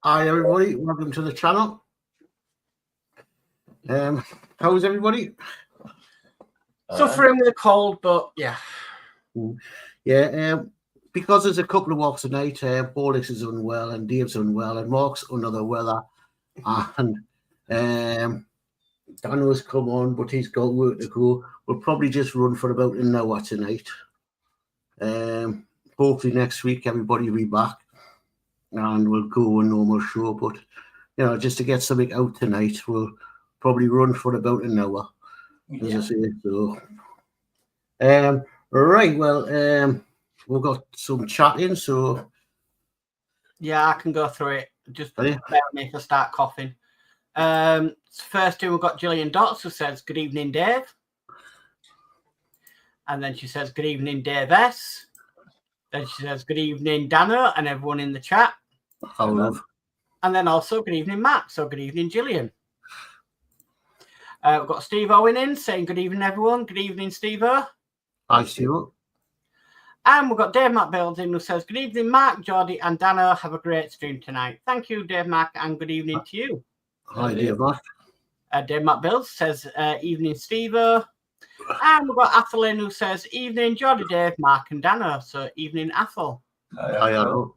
Hi everybody, welcome to the channel. How's everybody? Suffering with a cold, but yeah. Yeah, because there's a couple of walks tonight, Horlixs is unwell and Dave's unwell and Mark's under the weather, and Danno's come on, but he's got work to go. We'll probably just run for about an hour tonight. Hopefully next week everybody will be back and we'll go a normal show, but you know, just to get something out tonight, we'll probably run for about an hour. As I say, so right, well, we've got some chatting, so yeah, I can go through it. Just bear with me if I start coughing. First two, we've got Gillian Dotz, who says, "Good evening, Dave." And then she says, "Good evening, Dave S." Then she says, "Good evening, Danno," and everyone in the chat. hello. And then also, "Good evening, Matt." So, good evening, Gillian. We've got Steve Owen in saying, "Good evening, everyone." Good evening, Steve O. Hi, Steve. And we've got Dave Matt Builds in, who says, "Good evening, Mark, Geordie, and Danno. Have a great stream tonight." Thank you, Dave Mac, and good evening to you. Hi, Dave Mac. Dave Matt Builds says, "Evening, Steve O." And we've got Athel in, who says, "Evening, Geordie, Dave, Mark, and Danno." So, evening, Athel. Hi, hello.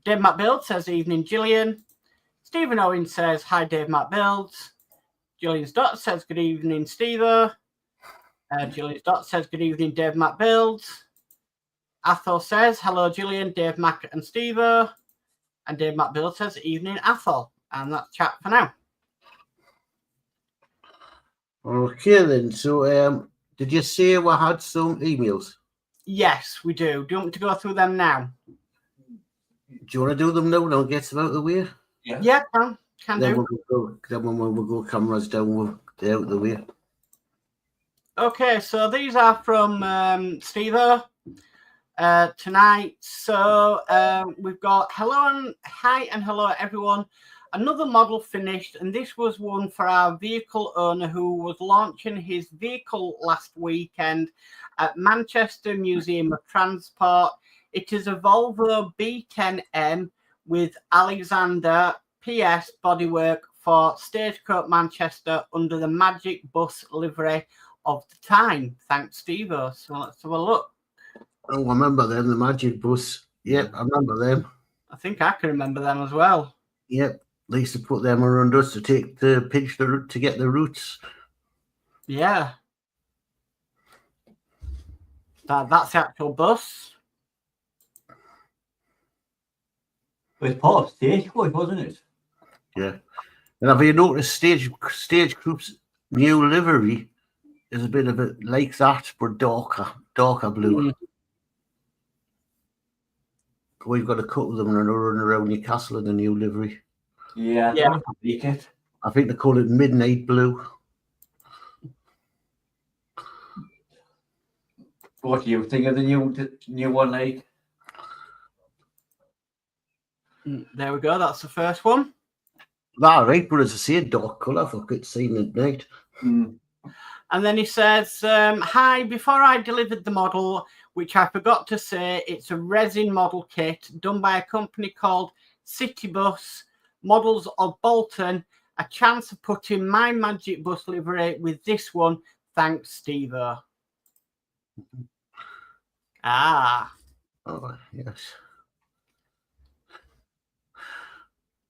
Dave Matt Builds says, "Evening, Gillian." Stephen Owen says, "Hi, Dave Matt Builds." Gillian Dotz says, "Good evening, Steve. Gillian Dotz says, "Good evening, Dave Matt Builds." Athel says, "Hello, Gillian, Dave Mac, and Steve." And Dave Matt Builds says, "Evening, Athel." And that's chat for now. Okay, then. So, did you say we had some emails? Yes, we do. Do you want me to go through them now? Do you want to do them now and I'll get them out of the way? Yeah, can Then do. we'll go cameras down, they're out of the way. Okay, so these are from Steve tonight. So we've got hi and hello everyone. Another model finished, and this was one for our vehicle owner who was launching his vehicle last weekend at Manchester Museum of Transport. It is a Volvo B10M with Alexander PS bodywork for Stagecoach Manchester under the Magic Bus livery of the time. Thanks, Steve. So let's have a look. Oh, I remember them, the Magic Bus. Yep, I remember them. I think I can remember them as well. Yep, they used to put them around us to pinch the route to get the roots. Yeah. That's the actual bus. It's part of Stagecoach, wasn't it? Yeah. And have you noticed Stagecoach's new livery is a bit of it like that, but darker blue. Mm. We've got a couple of them running around Newcastle in the new livery. Yeah. I think they call it Midnight Blue. What do you think of the new one, like? There we go. That's the first one. All right, but as I say, dark colour for good seeing at night. Mm. And then he says, "Hi, before I delivered the model, which I forgot to say, it's a resin model kit done by a company called Citybus Models of Bolton. A chance of putting my Magic Bus livery with this one. Thanks, Steve." Ah. Oh, yes.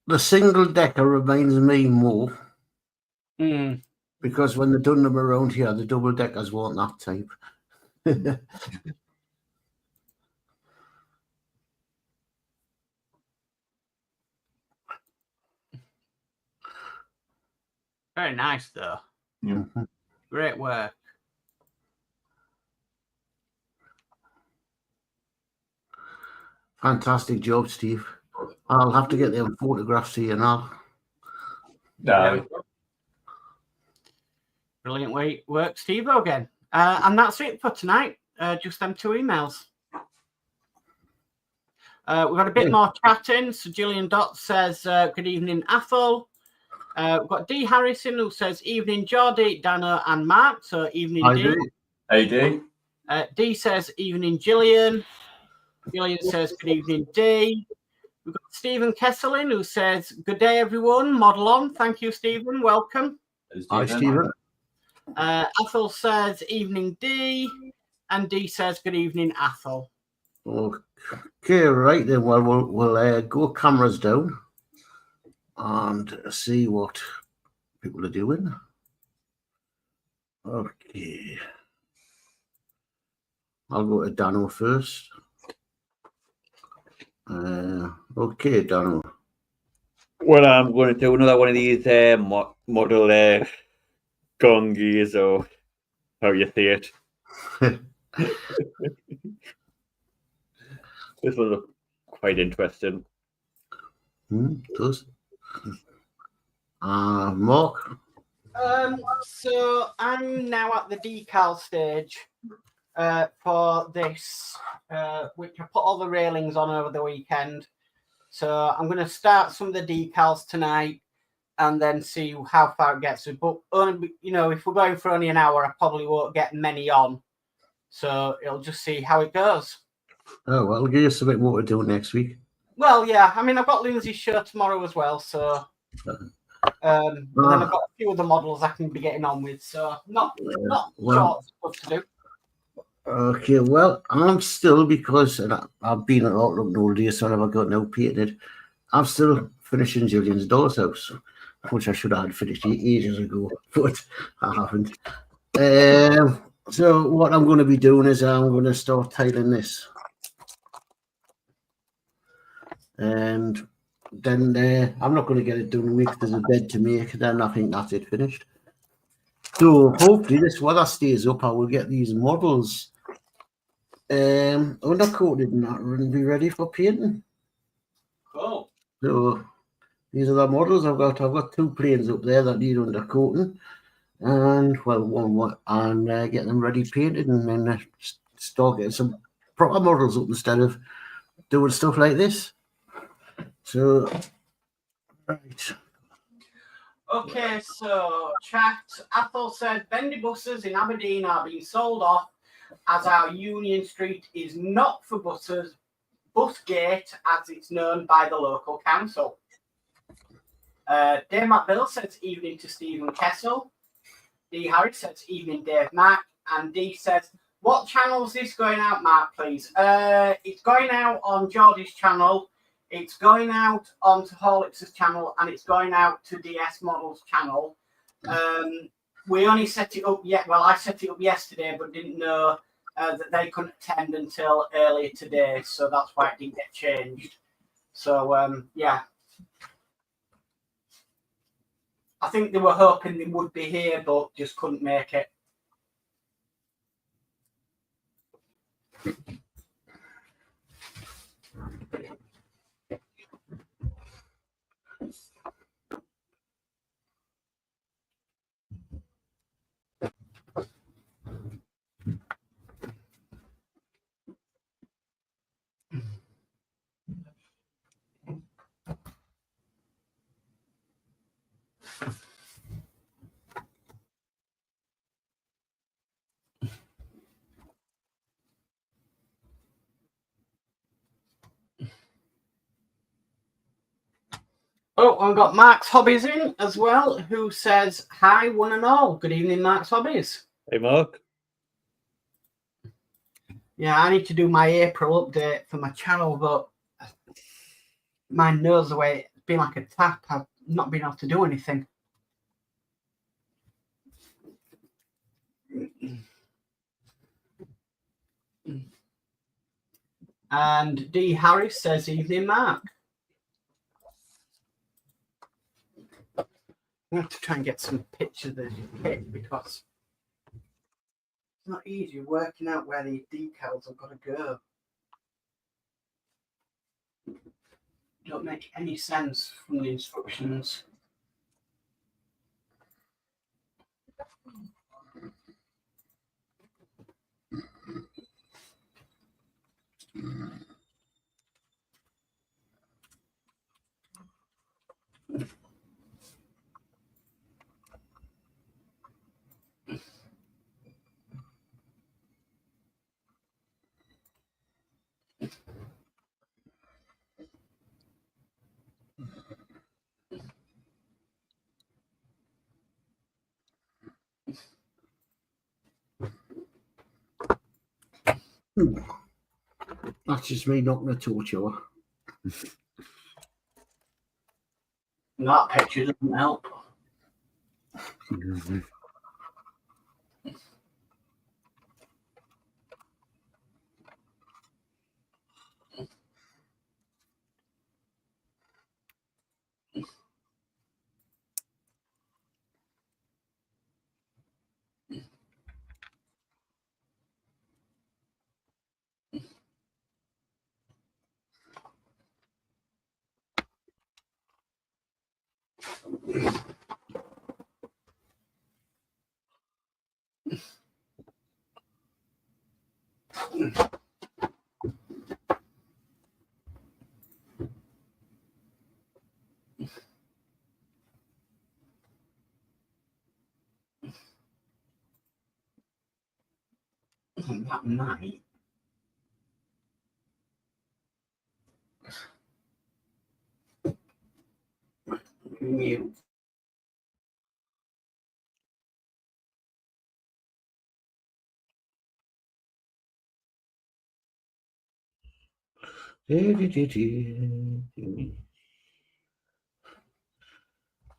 The single decker reminds me more because when they've done them around here, the double deckers weren't that type. Very nice, though. Yeah. Great work. Fantastic job, Steve. I'll have to get them photographs to you now. No. Brilliant work, Steve, again. And that's it for tonight. Just them two emails. We've got a bit more chatting. So Gillian Dotz says, "Good evening, Athel." We've got D Harrison, who says, "Evening, Geordie, Danno, and Mark." So evening, D. Hey, D. D says, "Evening, Gillian." Gillian says, "Good evening, D." We've got Stephen Kesselin who says, "Good day, everyone. Model on." Thank you, Stephen. Welcome. Hi, Stephen. Athol says, "Evening, D." And D says, "Good evening, Athol." Okay, right then. Well, we'll go cameras down and see what people are doing. Okay. I'll go to Danno first. Okay, Danno. Well, I'm going to do another one of these model gongies, or how you say it. This will look quite interesting. It does. Mark? So I'm now at the decal stage for this, which I put all the railings on over the weekend. So I'm going to start some of the decals tonight and then see how far it gets. But only, if we're going for only an hour, I probably won't get many on. So it'll just see how it goes. Oh, well, I'll give you something more to do next week. Well, yeah. I mean, I've got Lindsey's show tomorrow as well. So and then I've got a few other models I can be getting on with. So not short stuff to do. Okay, well, I'm still, because I've been at Outlook all day, so I never got no painted. I'm still finishing Gillian's dollhouse, which I should have finished ages ago, but I haven't. So what I'm going to be doing is I'm going to start tiling this. And then I'm not going to get it done in a week. There's a bed to make, then I think that's it finished. So hopefully this weather stays up, I will get these models undercoated and that and be ready for painting. Cool. So these are the models I've got. I've got 2 planes up there that need undercoating, and well, one and get them ready painted, and then start getting some proper models up instead of doing stuff like this. So right. Okay, so chat. Athol said bendy buses in Aberdeen are being sold off as our Union Street is not for buses, Busgate as it's known by the local council. Dave Bill says evening to Stephen Kessel. D Harris says evening Dave Mac. And D says, what channel is this going out, Mark, please? It's going out on Geordie's channel. It's going out onto Horlixs' channel, and it's going out to DS Models' channel. We only set it up yet. Well, I set it up yesterday, but didn't know that they couldn't attend until earlier today, so that's why it didn't get changed. So yeah, I think they were hoping they would be here, but just couldn't make it. Oh, I've got Mark's Hobbies in as well, who says, hi, one and all. Good evening, Mark's Hobbies. Hey, Mark. Yeah, I need to do my April update for my channel, but mine knows the way it's been like a tap. I've not been able to do anything. And D. Harris says, evening, Mark. I have to try and get some pictures of the kit because it's not easy working out where these decals have got to go. Don't make any sense from the instructions. That's just me knocking a torch over. That picture doesn't help. That might. Mute.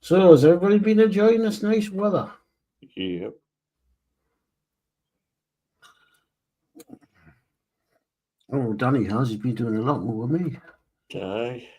So, has everybody been enjoying this nice weather? Yep. Oh, Danny has. He's been doing a lot more with me. Aye.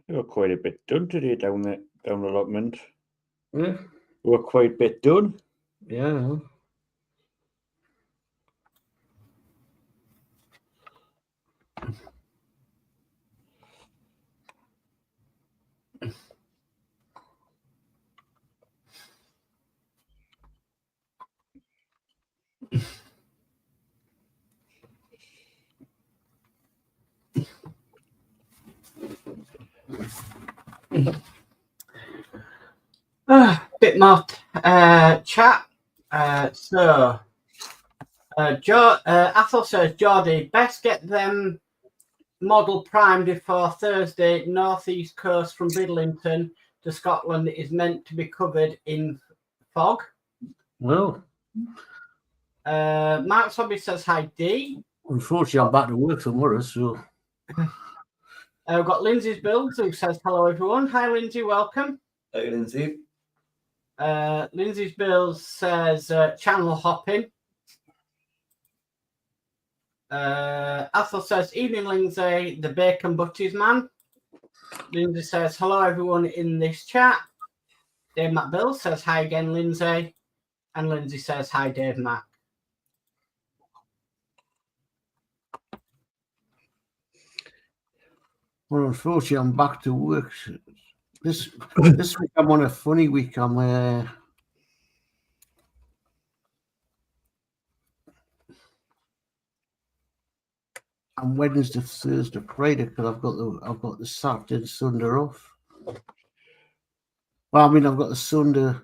We're quite a bit done today down the allotment. Yeah. We're quite a bit done. Yeah. Bit more chat. Athol says, Geordie, best get them model primed before Thursday. Northeast coast from Bridlington to Scotland is meant to be covered in fog. Well, Mark Sobby says, hi, D. unfortunately, I'm back to work tomorrow, so. We've got Lindsey's Builds who says, hello, everyone. Hi, Lindsey, welcome. Hey, Lindsey. Lindsey's Builds says, channel hopping. Athol says, evening, Lindsey, the bacon butties man. Lindsey says, hello, everyone in this chat. Dave Mac Bill says, hi again, Lindsey. And Lindsey says, hi, Dave Mac. Well, unfortunately, I'm back to work. This week, I'm on a funny week. I'm Wednesday, Thursday, Friday because I've got the Saturday and Sunday off. Well, I mean, I've got the Sunday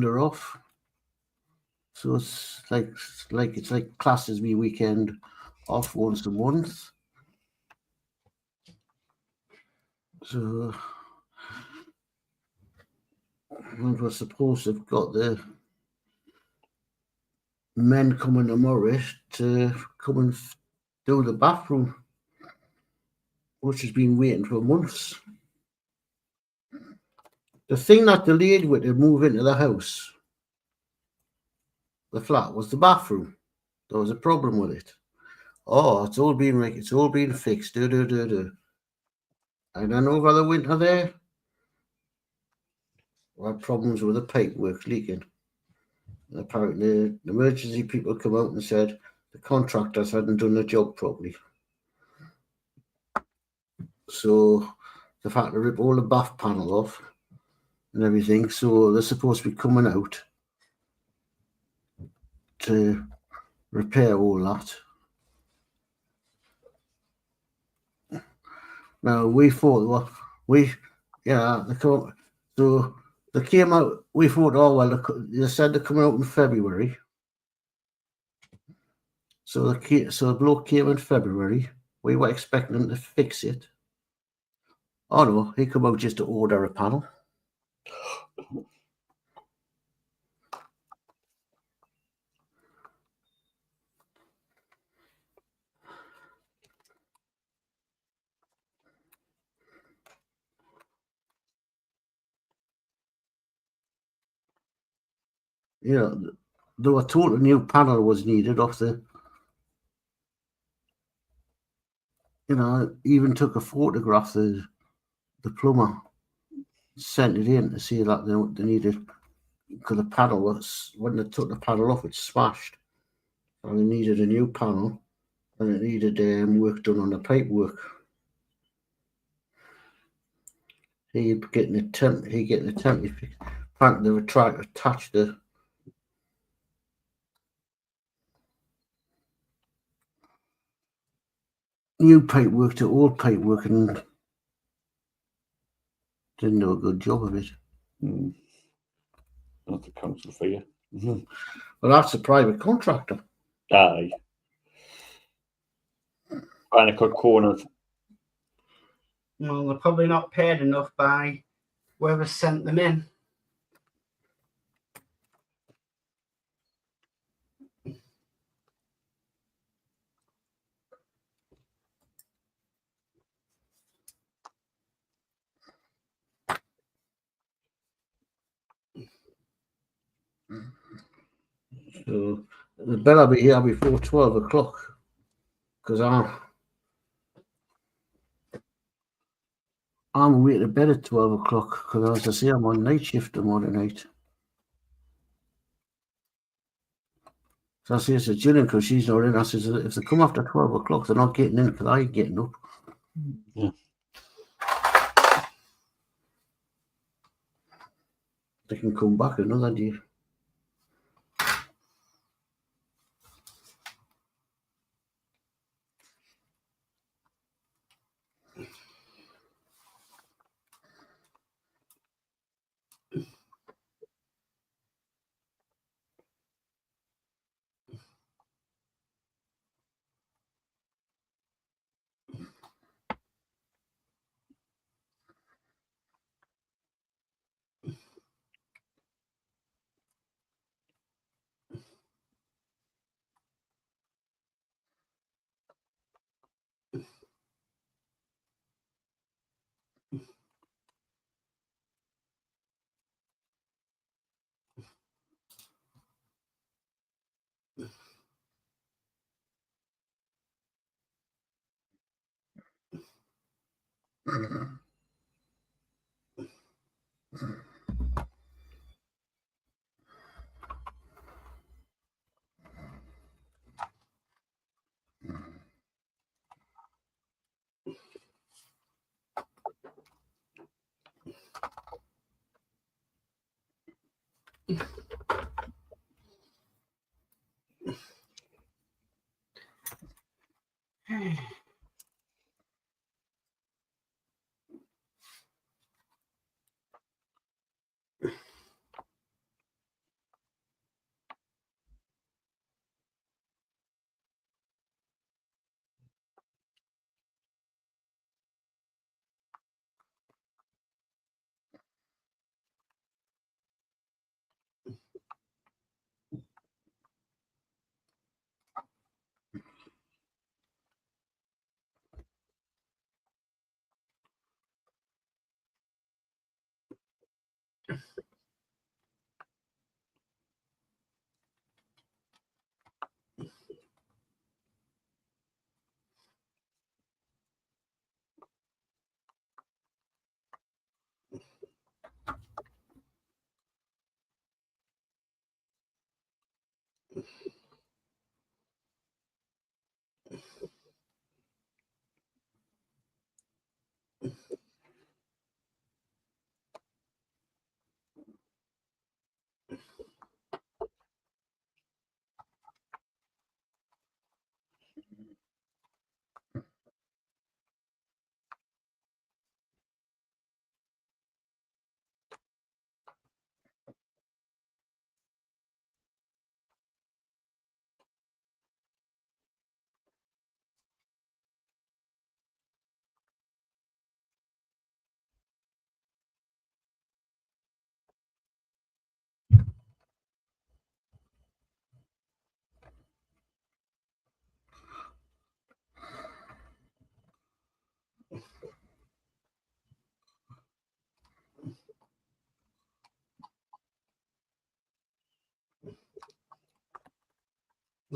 off. So it's like classes me weekend off once a month. So we're supposed to have got the men coming tomorrow to come and do the bathroom, which has been waiting for months. The thing that delayed with the move into the house, the flat, was the bathroom. There was a problem with it. Oh, it's all been fixed. And And then over the winter there, we had problems with the pipework leaking. And apparently, the emergency people come out and said the contractors hadn't done the job properly. So they've had to rip all the bath panel off and everything. So they're supposed to be coming out to repair all that. Now we thought, well, so they came out. We thought, oh well, they said they're coming out in February. So the bloke came in February. We were expecting him to fix it. Oh no, he come out just to order a panel. You know, though a total new panel was needed off the, you know, even took a photograph, the plumber sent it in to see that they needed, because the panel was, when they took the panel off, it smashed. And they needed a new panel, and it needed work done on the pipework. He getting a temporary fix. Apparently they were trying to attach the new pipework to old pipework and didn't do a good job of it. That's a council for you. Well, that's a private contractor. Aye. Trying to cut corners. Well, they're probably not paid enough by whoever sent them in. So they better be here before 12 o'clock, because I'm away to bed at 12 o'clock, because as I say, I'm on night shift tomorrow night. So I say to Gillian, because she's not in, I says, if they come after 12 o'clock, they're not getting in, because I ain't getting up. Yeah. They can come back another day.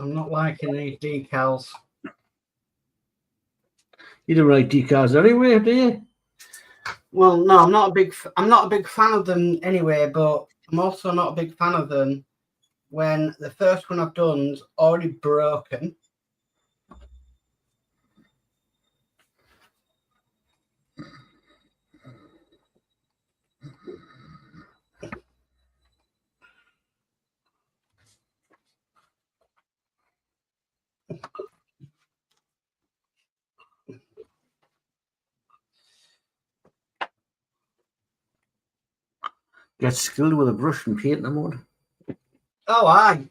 I'm not liking these decals. You don't write decals anyway, do you? Well, no, I'm not a big fan of them anyway, but I'm also not a big fan of them when the first one I've done's already broken. Get skilled with a brush and paint them on. Oh, aye.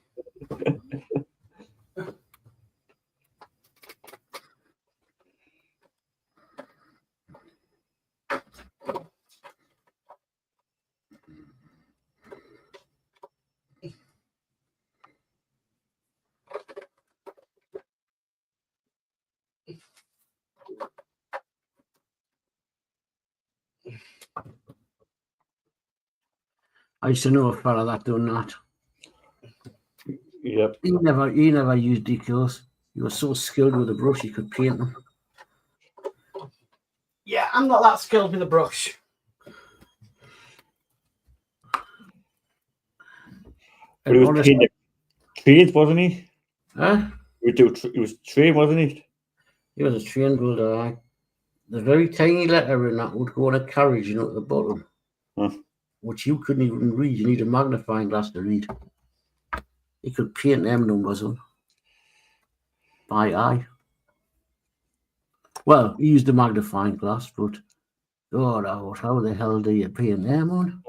I used to know a fella that done that. Yep. He never used decals. He was so skilled with a brush he could paint them. Yeah, I'm not that skilled with a brush. But he was trained, wasn't he? Huh? He was trained, wasn't he? He was a trained builder. The very tiny letter in that would go on a carriage, you know, at the bottom, which you couldn't even read. You need a magnifying glass to read. He could paint them numbers on by eye. Well, he used a magnifying glass, but God, how the hell do you paint them on?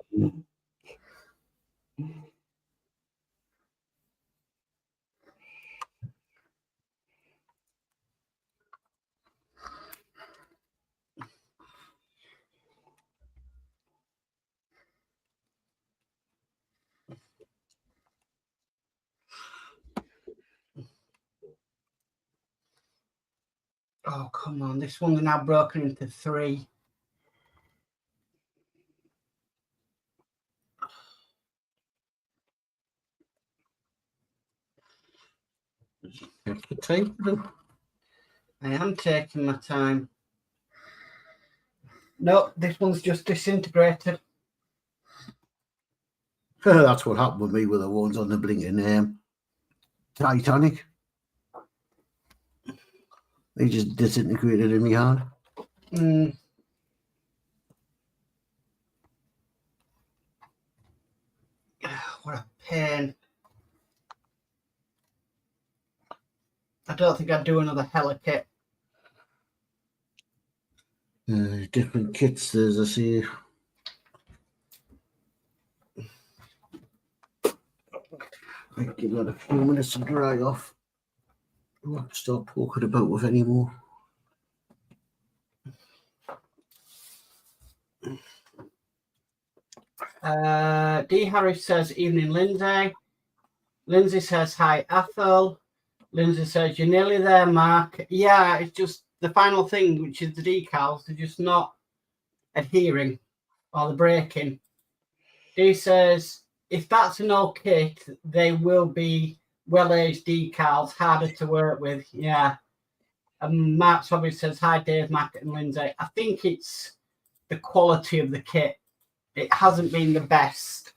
Oh, come on. This one's now broken into 3. Take your time. I am taking my time. No, this one's just disintegrated. That's what happened with me with the ones on the blinking Titanic. They just disintegrated in my hand. What a pain. I don't think I'd do another hella kit. Different kits, as I say. I give that a few minutes to dry off. I won't start poking about with anymore. D. Harris says, evening, Lindsay. Lindsay says, hi, Ethel. Lindsay says, you're nearly there, Mark. Yeah, it's just the final thing, which is the decals. They're just not adhering or the breaking. Dee says, if that's an old kit, they will be well-aged decals, harder to work with. Yeah. And Mark Hobbies says, hi, Dave, Mac, and Lindsay. I think it's the quality of the kit. It hasn't been the best,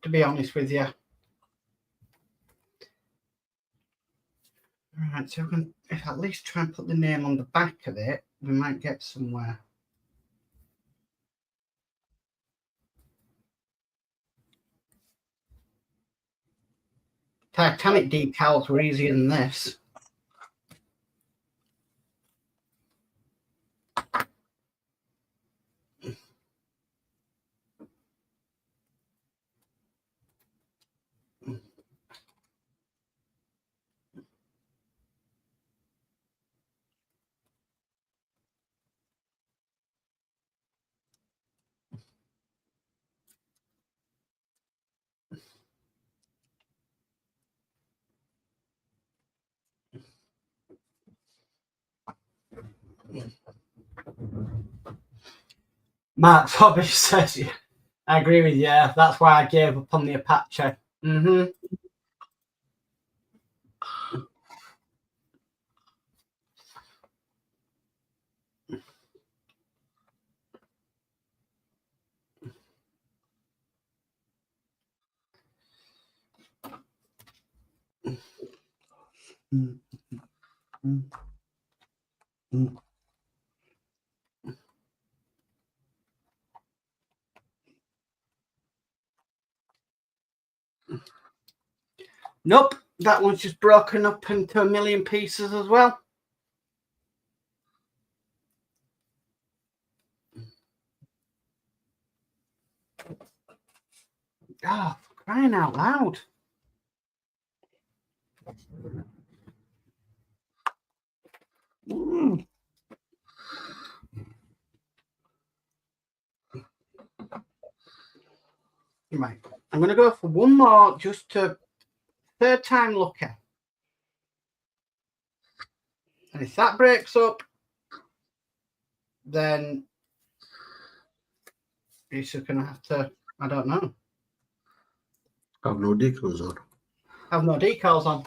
to be honest with you. Right, so we can if at least try and put the name on the back of it, we might get somewhere. Titanic decals were easier than this. Mark Hobbies says, I agree with you. That's why I gave up on the Apache. Mm-hmm. Nope, that one's just broken up into a million pieces as well. Oh, crying out loud. Right, I'm going to go for one more just to third time lucky. And if that breaks up, then you're just going to have to, I don't know. Have no decals on. Have no decals on.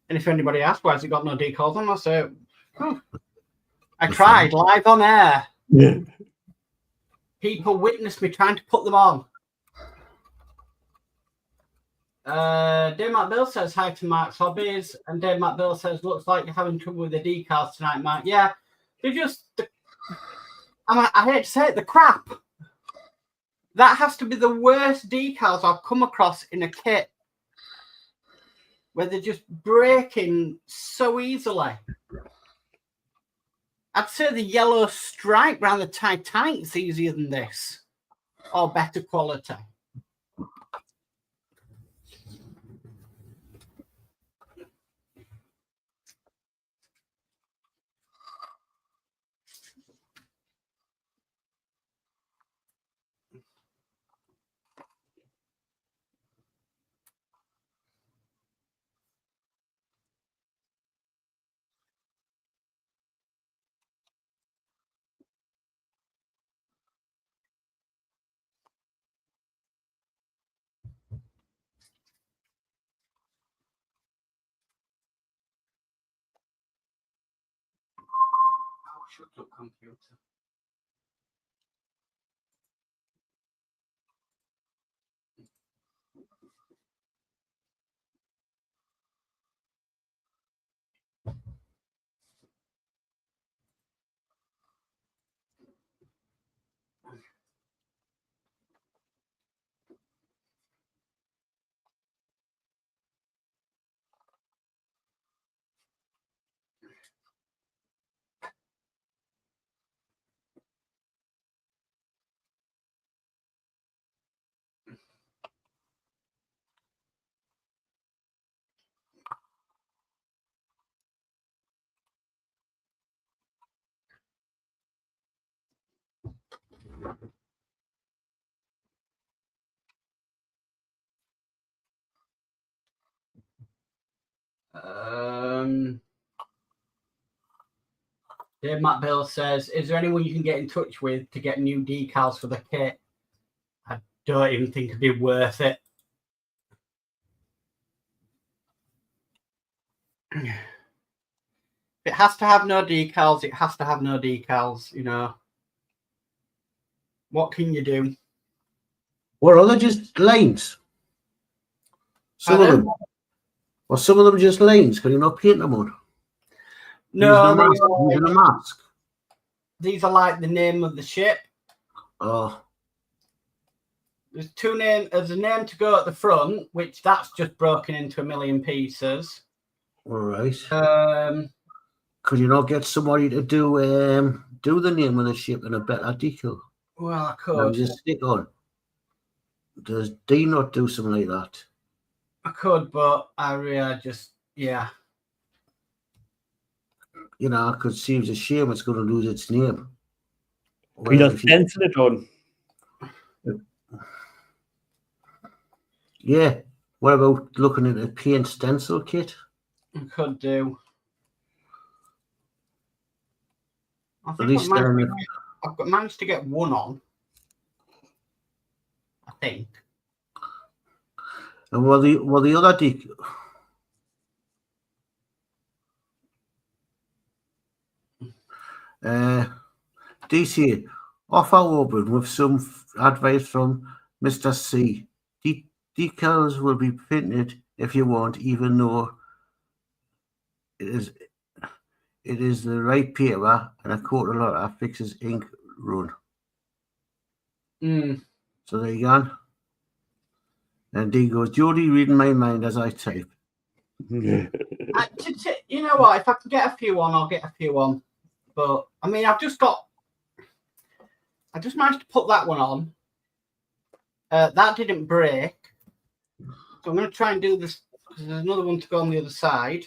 And if anybody asks why has it got no decals on, I say, oh, I tried live on air. Yeah. People witnessed me trying to put them on. Dave Matt Bill says hi to Mark's Hobbies, and Dave Matt Bill says, looks like you're having trouble with the decals tonight, Mark. Yeah, they're just, I hate to say it, the crap. That has to be the worst decals I've come across in a kit, where they're just breaking so easily. I'd say the yellow stripe around the Titanic's easier than this, or better quality. Shut up, computer. Dave Matt Bill says, is there anyone you can get in touch with to get new decals for the kit? I don't even think it'd be worth it. If it has to have no decals, it has to have no decals, you know. What can you do? What are they just lines? Some of them. Or some of them just lines. Can you not paint them on? No, using a mask. These are like the name of the ship. Oh. There's two names. There's a name to go at the front, which that's just broken into a million pieces. All right. Could you not get somebody to do the name of the ship in a better decal? Well, I could. And just stick on. Does D not do something like that? I could, but I really just, yeah. You know, I could see it's a shame it's going to lose its name. We just stencil it on. Yeah. What about looking at a paint stencil kit? I could do. I At think least I've managed to get one on. think. And well, the other DC offer open with some advice from Mr. C. Decals will be printed if you want, even though it is the right paper, and a quarter lot fixes ink run. So there you go. And D goes, Geordie reading my mind as I type. You know what? If I can get a few on, I'll get a few on. But I mean, I just managed to put that one on. That didn't break. So I'm going to try and do this because there's another one to go on the other side.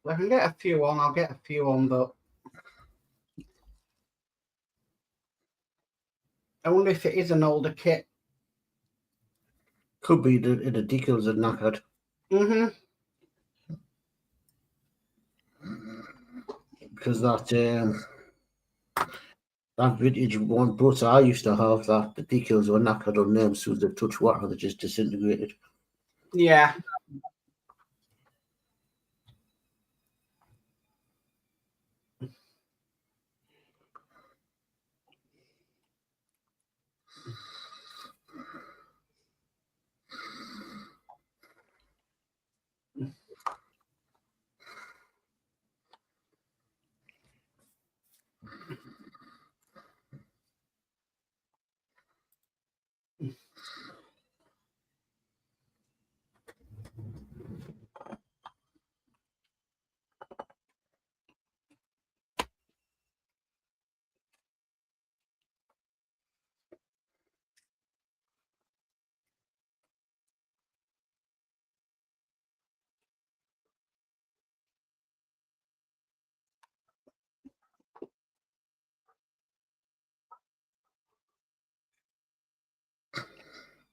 If I can get a few on, I'll get a few on, but I wonder if it is an older kit. Could be the decals are knackered. Because that vintage one boats I used to have, that the decals were knackered on them, so they touch water, they just disintegrated. Yeah.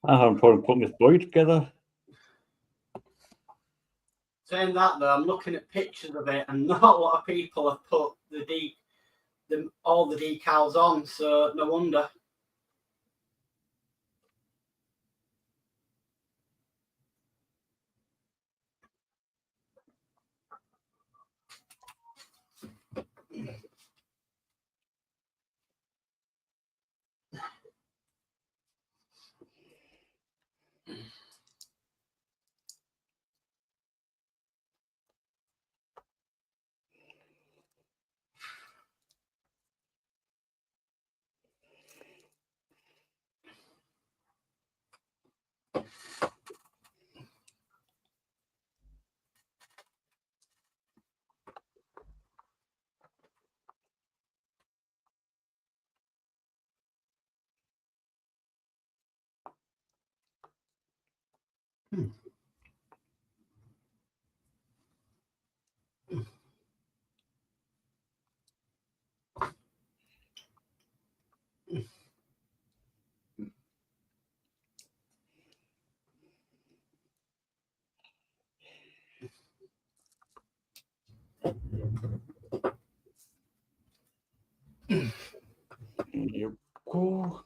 I haven't putting this boy together. Saying that though, I'm looking at pictures of it, and not a lot of people have put all the decals on, so no wonder. There you go.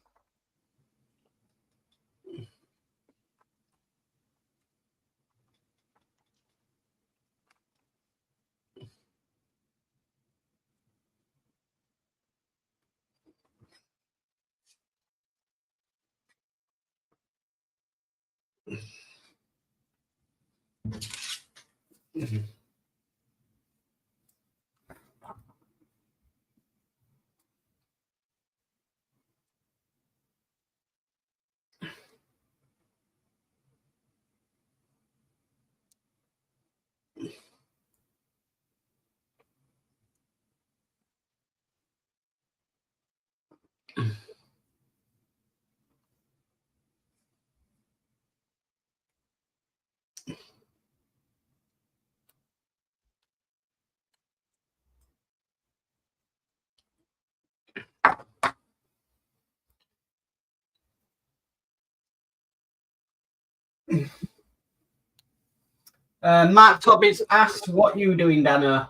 Mark Tobbins asked, what you doing, Danno?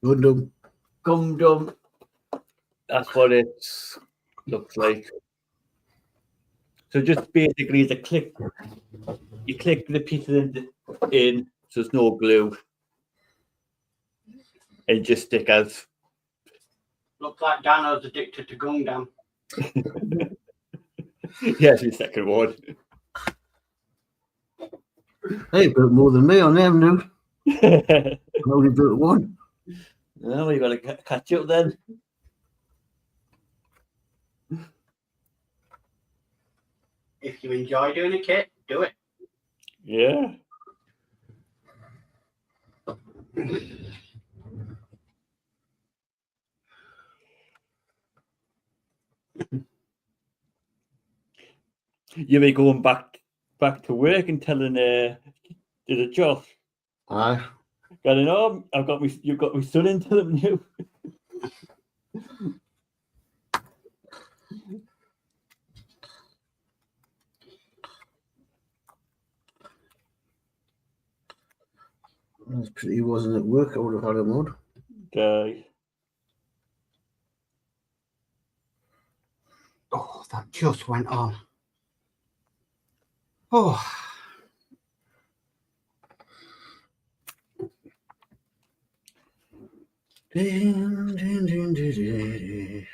Gundam. Gundam. that's what it looks like. So just basically the click, you click the pieces in, so there's no glue, and just stick as. Looks like Danno's addicted to Gundam. Yes, the second one. Hey, built more than me on them now. I only built one. Well, you got to catch up then. If you enjoy doing a kit, do it. Yeah. You be going back to work and telling did a job. Aye. Got to know, you've got me son into them now. That's pretty. He wasn't at work. I would have had him on. Okay. Oh, that just went on. Oh. Ding, ding, ding, ding, ding.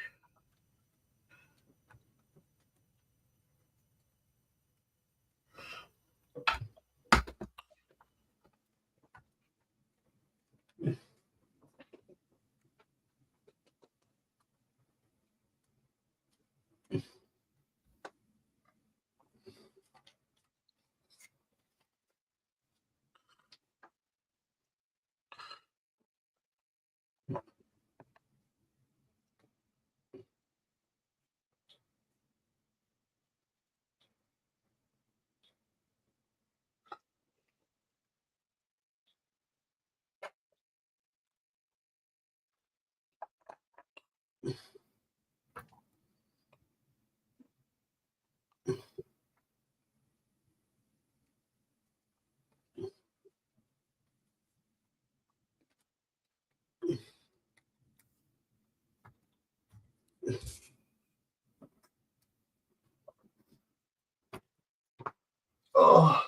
Oh.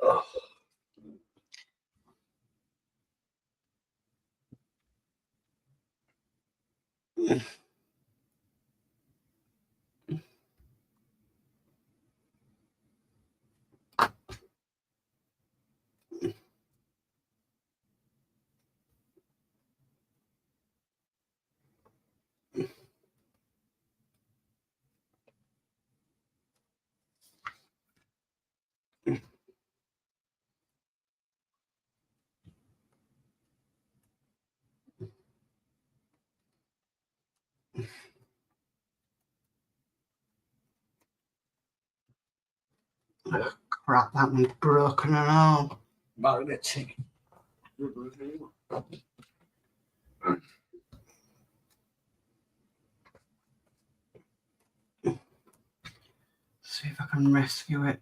Oh. Crap, that one's broken and all. About a bit sick. See if I can rescue it.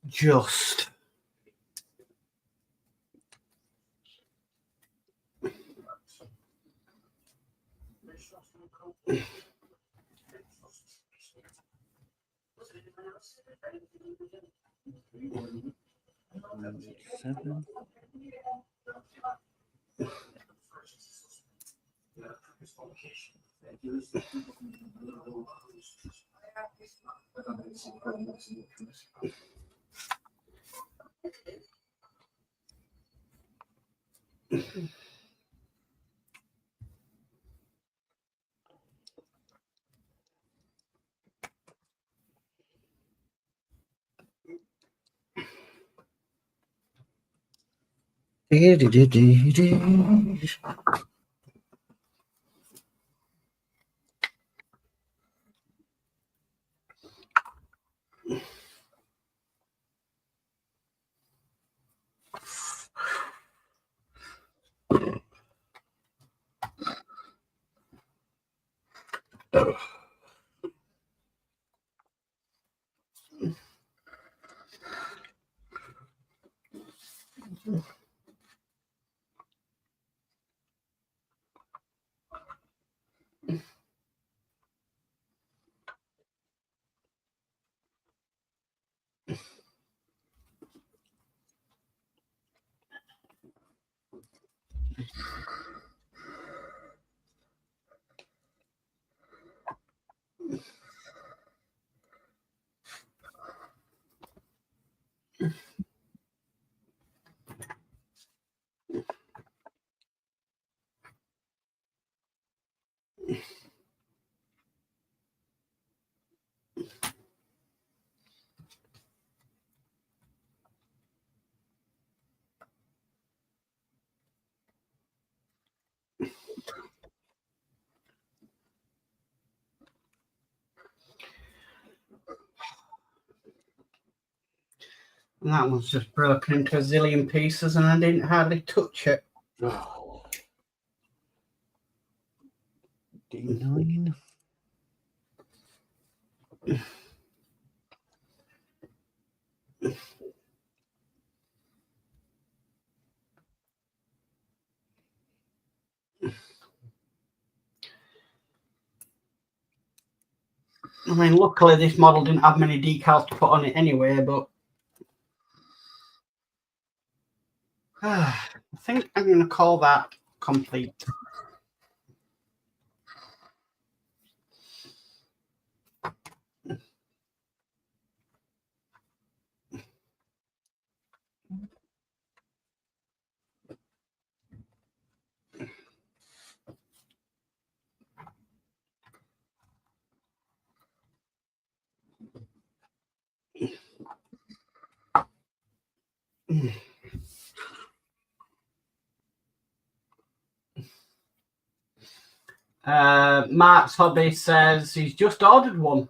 Just. Seven. And that one's just broken into a zillion pieces and I didn't hardly touch it. Oh. D9. I mean, luckily this model didn't have many decals to put on it anyway, but I think I'm going to call that complete. Mark's Hobby says he's just ordered one.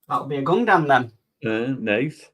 That'll be a Gundam then. Nice.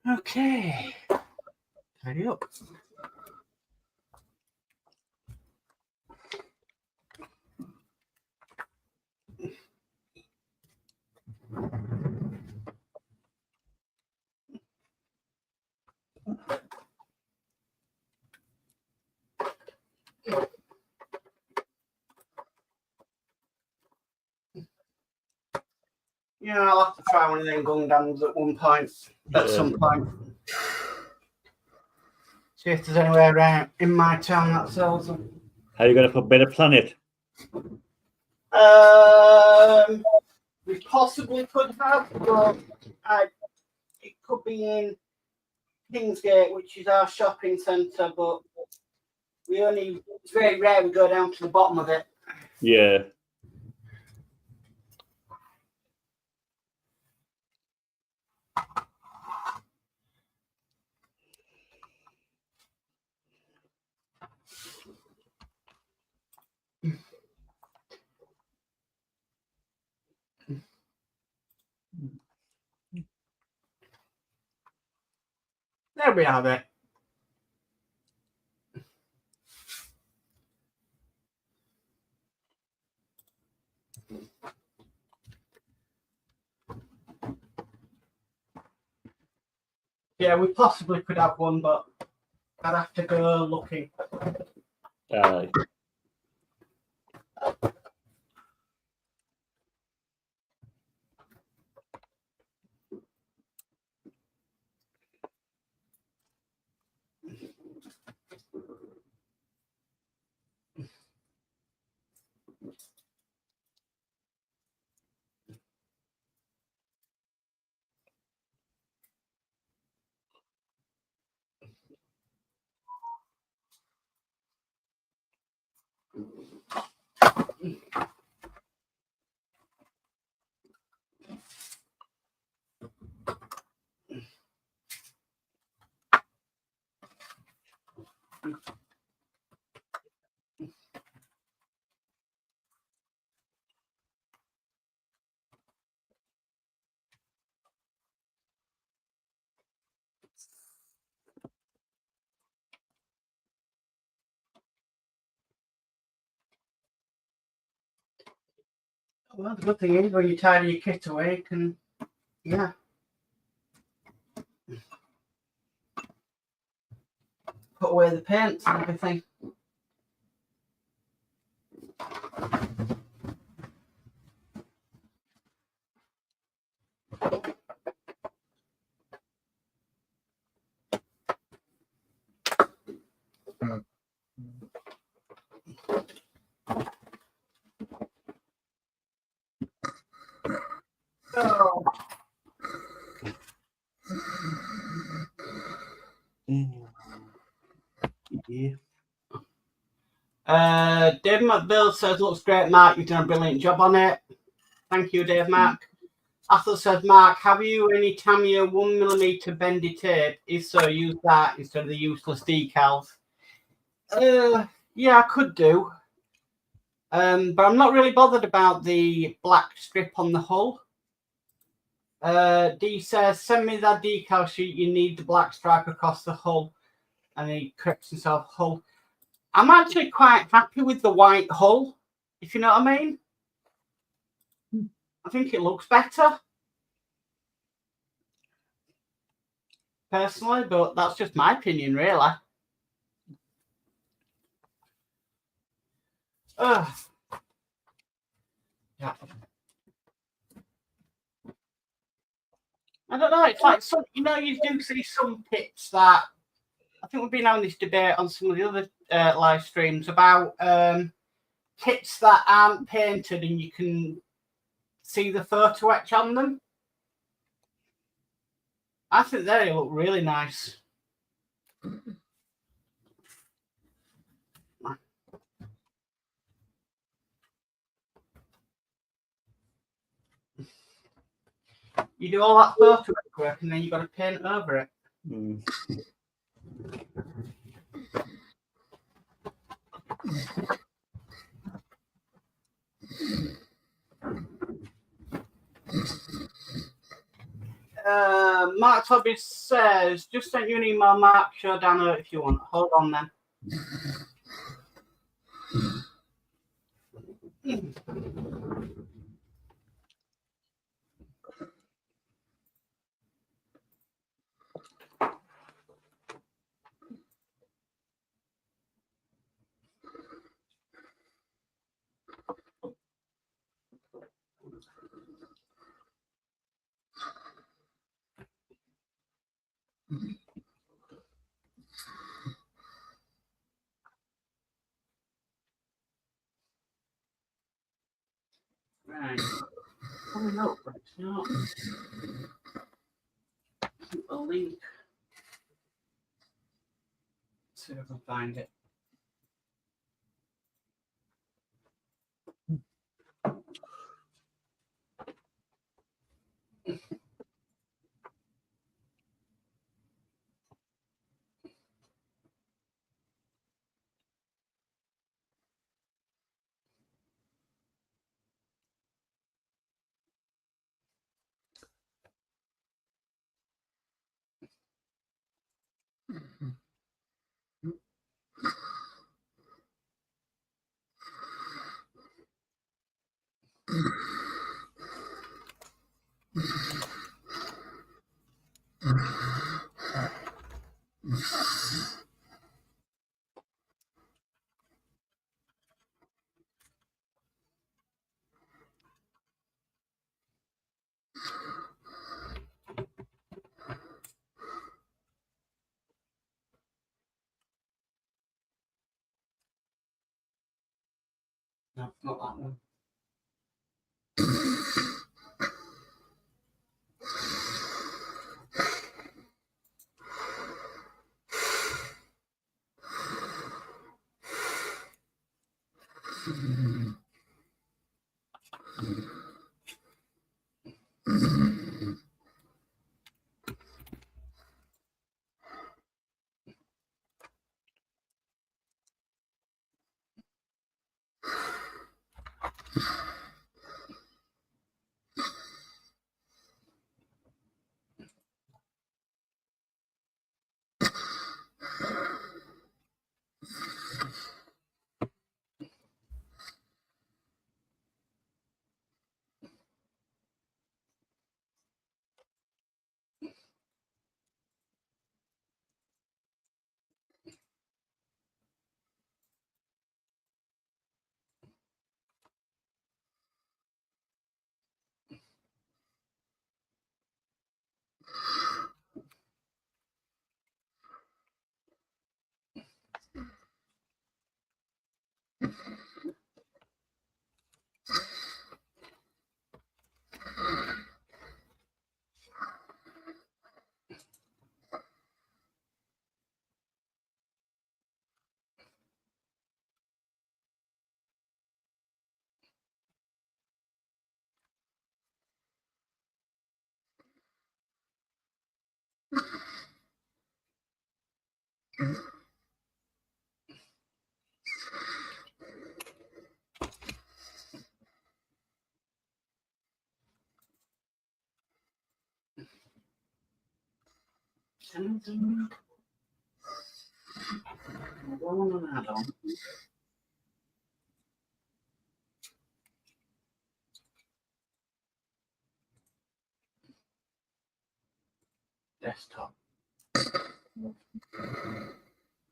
Okay. Tidy up. Yeah, I'll have to try one of them Gundams at one point. At some point. See if there's anywhere around in my town that sells them. How are you going to put Better Planet? We possibly could have, but it could be in Kingsgate, which is our shopping centre, but it's very rare we go down to the bottom of it. Yeah. There we have it. Yeah, we possibly could have one, but I'd have to go looking. Aye. Well, the good thing is when you tidy your kit away, you can, yeah. Put away the paints and everything. Oh. Yeah. Dave McBill says, looks great, Mark. You've done a brilliant job on it. Thank you, Dave Mark. Athel says, Mark, have you any Tamiya 1mm bendy tape? If so, use that instead of the useless decals. Yeah, I could do. But I'm not really bothered about the black strip on the hull. D says, send me that decal sheet. You need the black stripe across the hull. And he corrects himself, hull. I'm actually quite happy with the white hull, if you know what I mean. I think it looks better. Personally, but that's just my opinion, really. Yeah. I don't know. It's like some, you do see some kits that I think we've been having this debate on some of the other live streams about kits that aren't painted and you can see the photo etch on them. I think they look really nice. You do all that photo work and then you've got to paint over it. Mm. Mark Hobbies says, just sent you an email, Mark. Show Danno if you want. Hold on then. Right. Coming up, but it's not. A link. See if I can find it. No, not that one. Something. One on add-on. Desktop.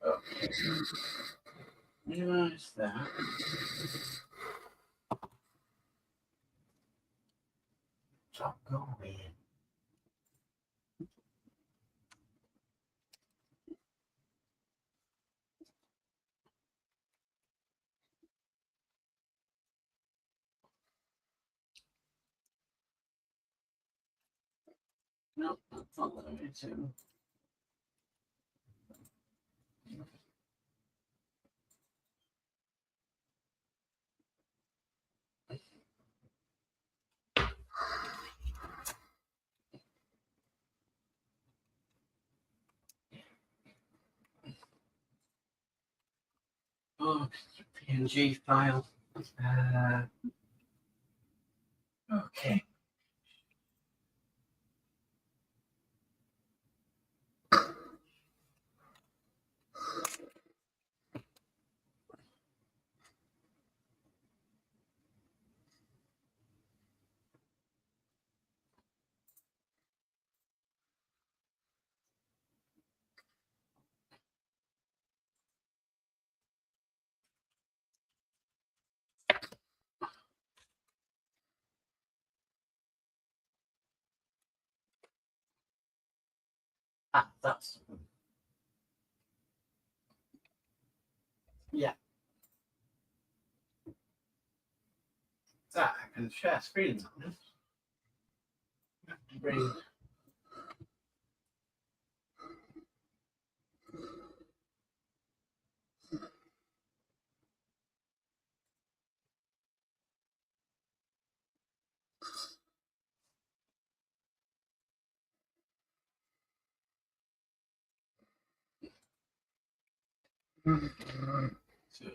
Okay. Minimize that. Stop going. No, that's not what I need to. Oh, PNG file. Okay. That's yeah. That I can share screens on this. Bring. So,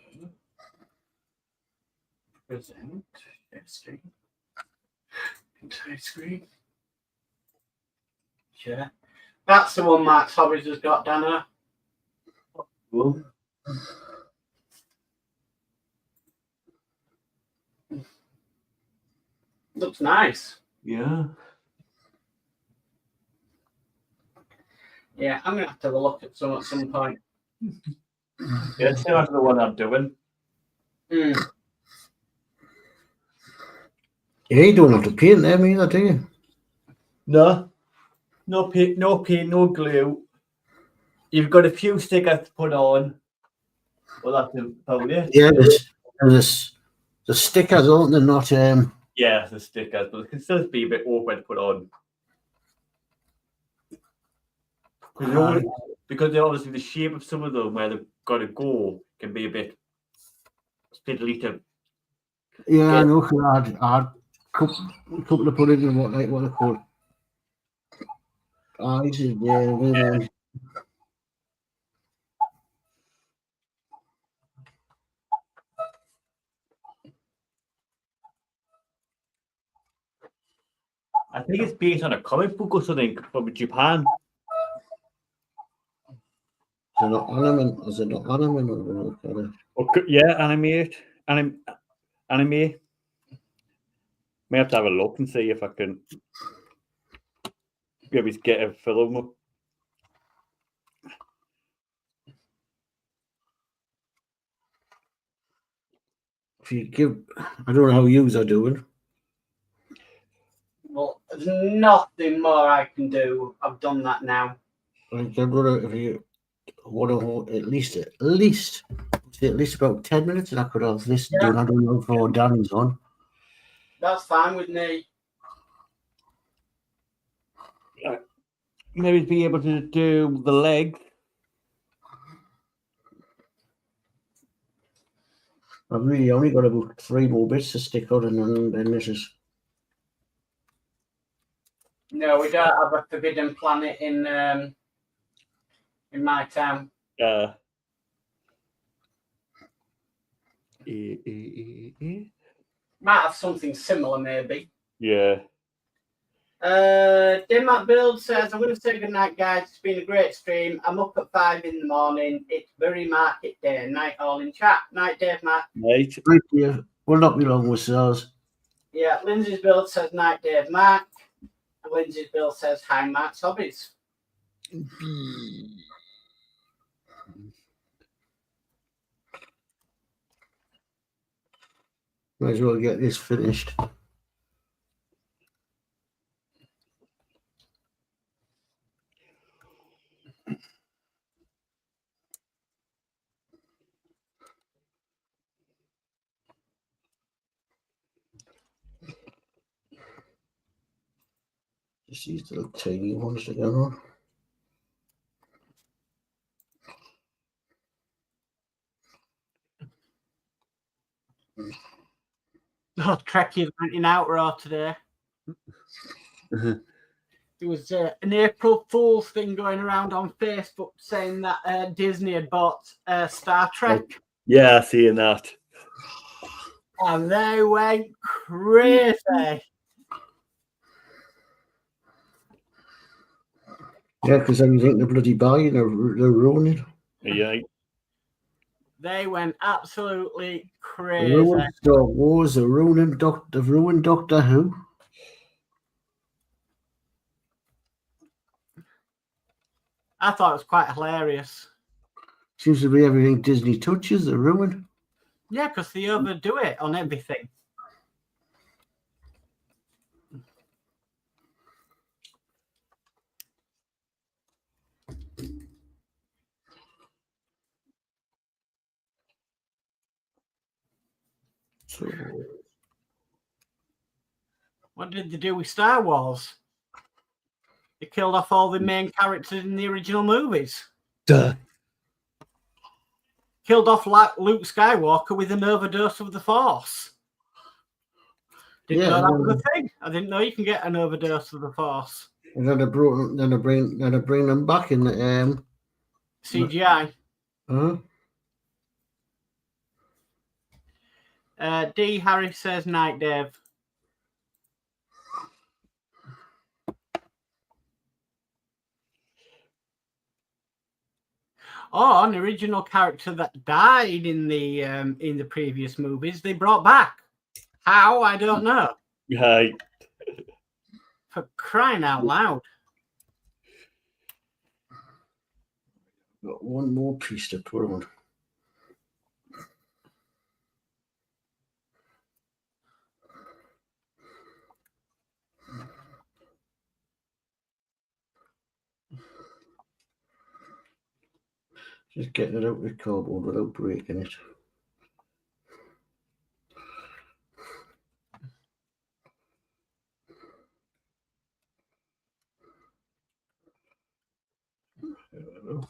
present share screen. Entire screen. Share. That's the one Mark's Hobbies has got, Danno. Cool. Looks nice. Yeah. Yeah, I'm gonna have to have a look at some at some point. Yeah, it's similar to the one I'm doing. Mm. Yeah, you don't have to paint them either, do you? No. No paint, no glue. You've got a few stickers to put on. Well, that's about it. Yeah, there's the stickers, aren't they? Not Yeah, the stickers, but it can still be a bit awkward to put on. Because obviously the shape of some of them where they've got to go can be a bit fiddly to. Yeah, I know. I had a couple of put in what they're called. Eyes, yeah. I think it's based on a comic book or something from Japan. Is it not anime? Is it not anime? Okay, yeah, anime. May have to have a look and see if I can maybe get a film. If you give, I don't know how yous are doing. Well, there's nothing more I can do. I've done that now. Like, I'm gonna, if you want to at least about 10 minutes, and I could have listened to another one for Danny's on. That's fine with me. Maybe be able to do the leg. I've really only got about 3 more bits to stick on, and then this is. No, we don't have a forbidden planet in my town. Might have something similar, maybe. Yeah. Danno Builds says, I'm going to say good night, guys. It's been a great stream. I'm up at 5 in the morning. It's Bury Market Day. Night all in chat. Night, Dave, Matt. Night. Right, yeah. We'll not be long with ours. Yeah, Lindsey's Build says, night, Dave, Mark. And Lindsey's Build says, hi, Mark's Hobbies. Might as well get this finished. Just these little tiny ones to go on. Oh, Trekkie went in Outroar today. There was an April Fool's thing going around on Facebook saying that Disney had bought Star Trek. Yeah, seeing that. And they went crazy. Yeah, because everything they're bloody buying, they're ruining. Yeah. They went absolutely The crazy. ruined Star Wars, the ruined Doctor Who. I thought it was quite hilarious. Seems to be everything Disney touches, they're ruined. Yeah, because they overdo it on everything. So, What did they do with Star Wars? They killed off all the main characters in the original movies. Duh. Killed off like Luke Skywalker with an overdose of the Force. Didn't know that was a thing. I didn't know you can get an overdose of the Force. And then they bring them back in the CGI. Huh? D. Harris says, night, Dave. Oh, an original character that died in the previous movies, they brought back. How? I don't know. Right. For crying out loud. Got one more piece to put on. Just getting it out with cardboard without breaking it. There we go.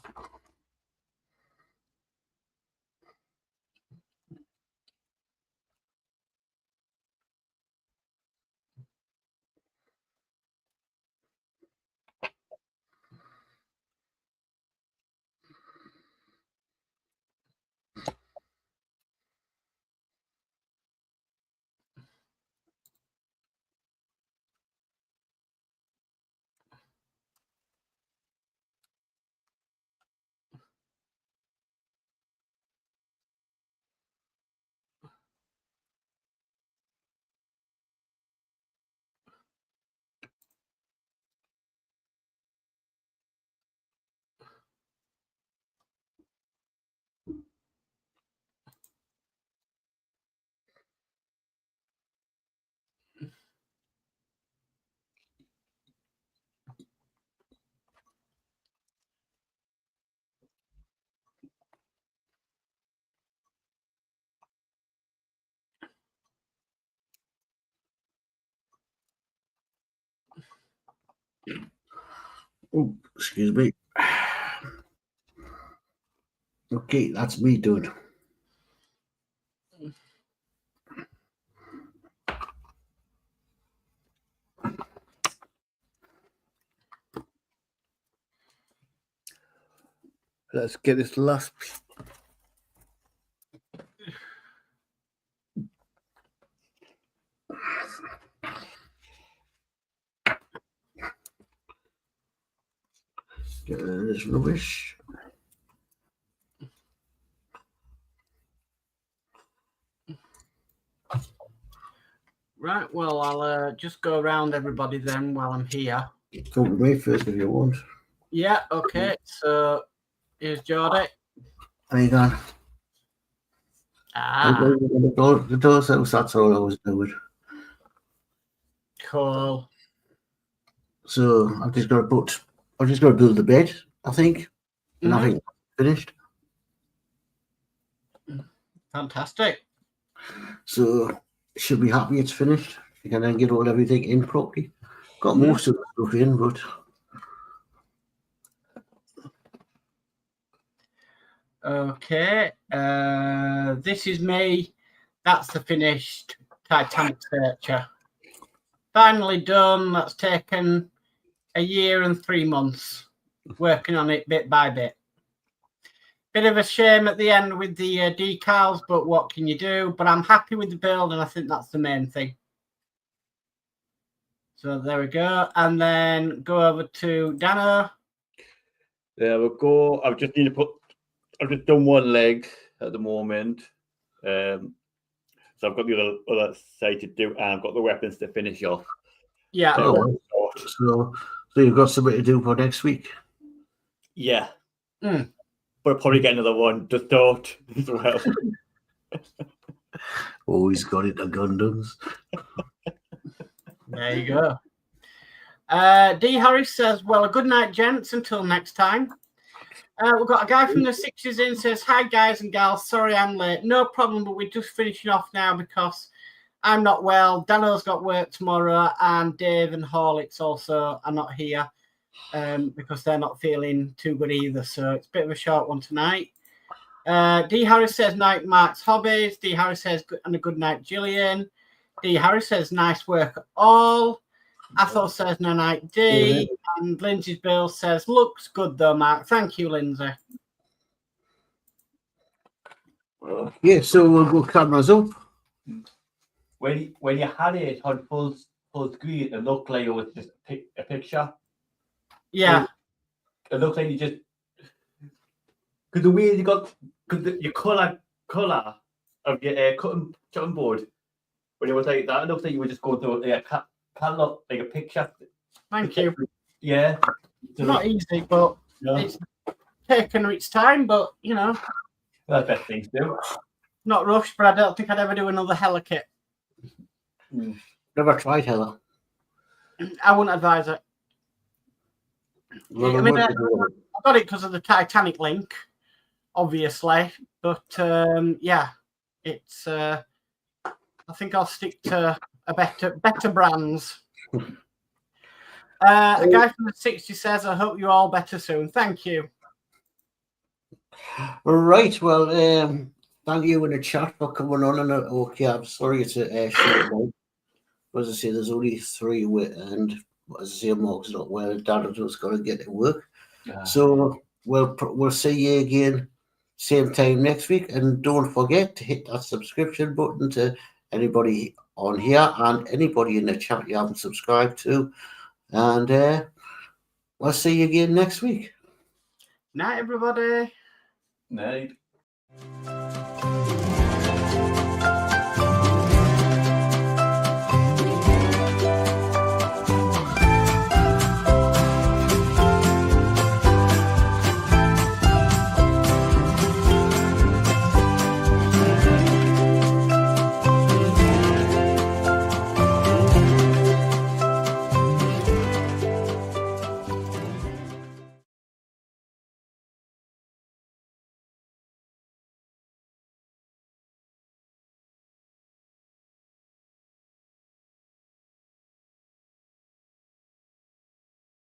Oh, excuse me. Okay, that's me done. Let's get this last. Get rid of this rubbish. Right, well, I'll just go around everybody then while I'm here. Come to me first if you want. Yeah, okay. So here's Geordie. There you go. The door's house, that's all I was doing. Cool. So I've just got to build the bed, I think. And I think it's finished. Fantastic. So should be happy it's finished. You can then get everything in properly. Got most of the stuff in, but okay. This is me. That's the finished Titanic Searcher. Finally done. That's taken a year and 3 months working on it bit by bit. Bit of a shame at the end with the decals, but what can you do? But I'm happy with the build, and I think that's the main thing. So there we go. And then go over to Danno. There we go. I've just done one leg at the moment. So I've got the other side to do, and I've got the weapons to finish off. Yeah. So you've got something to do for next week. Yeah. But I'll probably get another one to start as well. Always got it, the Gundams. There you go. D. Harris says, well, a good night, gents. Until next time. We've got a guy from the 60s in, says, hi guys and gals, sorry I'm late. No problem, but we're just finishing off now because I'm not well. Danno's got work tomorrow, and Dave and Horlixs also are not here because they're not feeling too good either. So it's a bit of a short one tonight. D. Harris says, night Mark's hobbies. D. Harris says, and a good night, Gillian. D. Harris says, nice work all. Athol says, no night, D. And Lindsey's Bill says, looks good though, Mark. Thank you, Lindsey. Yeah, so we'll go cameras up. When you had it on full screen, it looked like it was just a picture. Yeah. It looked like you just, because the way you got, because your colour of your cutting board, when it was like that, it looked like you were just going through like can't look like a picture. Thank you. Yeah. It's not easy, but it's taken its time, but you know. That's the best thing to do. Not rushed, but I don't think I'd ever do another Hella kit. Never tried Hella. I wouldn't advise it. Well, I mean, I got it because of the Titanic link, obviously, but yeah, it's. I think I'll stick to a better brands. A guy from the 60s says, "I hope you're all better soon." Thank you. Right. Well, thank you in the chat for coming on. And okay, I'm sorry it's a short one. As I say, there's only 3 and as I say, Mark's not well. Danno's got to get to work. So we'll see you again same time next week. And don't forget to hit that subscription button to anybody on here and anybody in the chat you haven't subscribed to. And we'll see you again next week. Night, everybody. Night.